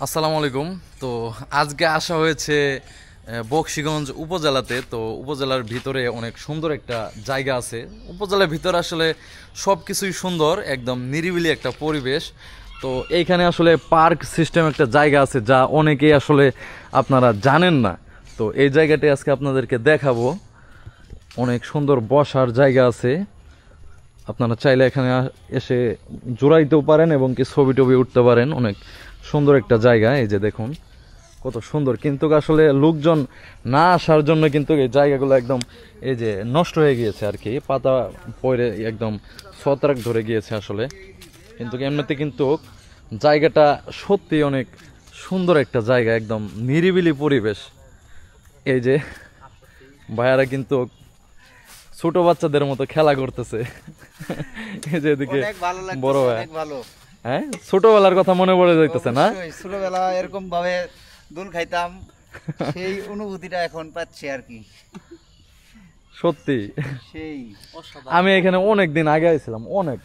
আসসালামু আলাইকুম। তো আজকে আসা হয়েছে বকশীগঞ্জ উপজেলাতে। তো উপজেলার ভিতরে অনেক সুন্দর একটা জায়গা আছে। উপজেলার ভিতরে আসলে সব কিছুই সুন্দর, একদম নিরিবিলি একটা পরিবেশ। তো এইখানে আসলে পার্ক সিস্টেম একটা জায়গা আছে যা অনেকেই আসলে আপনারা জানেন না। তো এই জায়গাটি আজকে আপনাদেরকে দেখাবো। অনেক সুন্দর বসার জায়গা আছে, আপনারা চাইলে এখানে এসে জোড়াইতেও পারেন এবং কি ছবি টবি উঠতে পারেন। অনেক সুন্দর একটা জায়গা, এই যে দেখুন কত সুন্দর। কিন্তু আসলে লোকজন না আসার জন্য কিন্তু এই জায়গাগুলো একদম এই যে নষ্ট হয়ে গিয়েছে আর কি, পাতা পড়ে একদম ছত্রাক ধরে গিয়েছে আসলে। কিন্তু এমনিতে কিন্তু জায়গাটা সত্যি অনেক সুন্দর একটা জায়গা, একদম নিরিবিলি পরিবেশ। এই যে ভাইয়ারা কিন্তু ছোট বাচ্চাদের মতো খেলা করতেছে। এই যে এদিকে বড় ভাই, হ্যাঁ ছোটবেলার কথা মনে পড়ে যাইতেছে না? ছোটবেলা এরকম ভাবে দোল খাইতাম, সেই অনুভূতিটা এখন পাচ্ছি আর কি। সত্যি সেই আমি এখানে অনেক দিন আগে আইছিলাম, অনেক।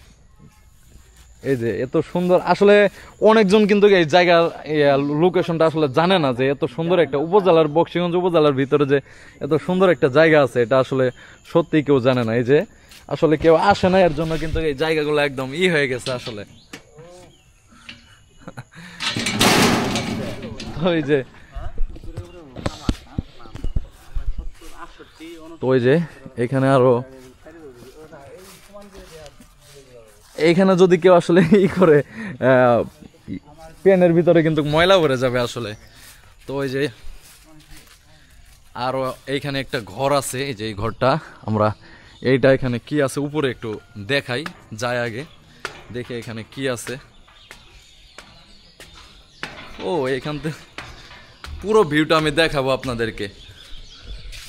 এই যে এত সুন্দর আসলে অনেকজন কিন্তু এই জায়গার লোকেশনটা আসলে জানে না যে এত সুন্দর একটা উপজেলার, বকশীগঞ্জ উপজেলার ভিতরে যে এত সুন্দর একটা জায়গা আছে, এটা আসলে সত্যি কেউ জানে না। এই যে আসলে কেউ আসে না, এর জন্য কিন্তু এই জায়গাগুলো একদম হয়ে গেছে আসলে। তো এই যে এখানে আরো এইখানে যদি কেউ আসলে করে পেনের ভিতরে কিন্তু ময়লা ভরে যাবে আসলে। তো ওই যে আরো এইখানে একটা ঘর আছে, এই যে এই ঘরটা আমরা এইটা এখানে কি আছে উপরে একটু দেখাই যায়, আগে দেখে এখানে কি আছে। ও এইখান থেকে পুরো ভিউটা আমি দেখাবো আপনাদেরকে।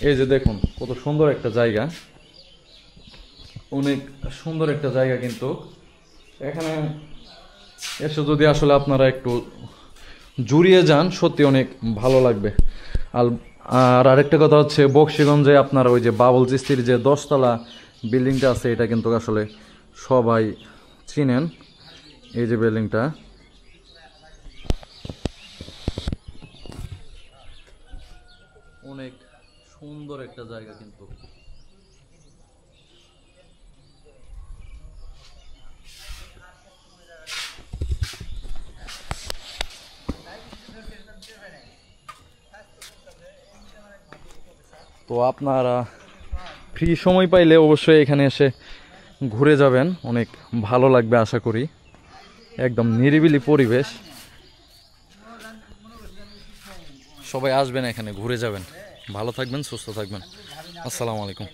এই যে দেখুন কত সুন্দর একটা জায়গা, অনেক সুন্দর একটা জায়গা। কিন্তু এখানে এসে যদি আসলে আপনারা একটু জুড়িয়ে যান, সত্যি অনেক ভালো লাগবে। আর আর আরেকটা কথা হচ্ছে, বকশীগঞ্জে আপনার ওই যে বাবুল চিস্তির যে 10তলা বিল্ডিংটা আছে, এটা কিন্তু আসলে সবাই চিনেন। এই যে বিল্ডিংটা অনেক সুন্দর একটা জায়গা কিন্তু। তো আপনারা ফ্রি সময় পাইলে অবশ্যই এখানে এসে ঘুরে যাবেন, অনেক ভালো লাগবে আশা করি। একদম নিরিবিলি পরিবেশ, সবাই আসবেন এখানে ঘুরে যাবেন। ভালো থাকবেন, সুস্থ থাকবেন। আসসালামু আলাইকুম।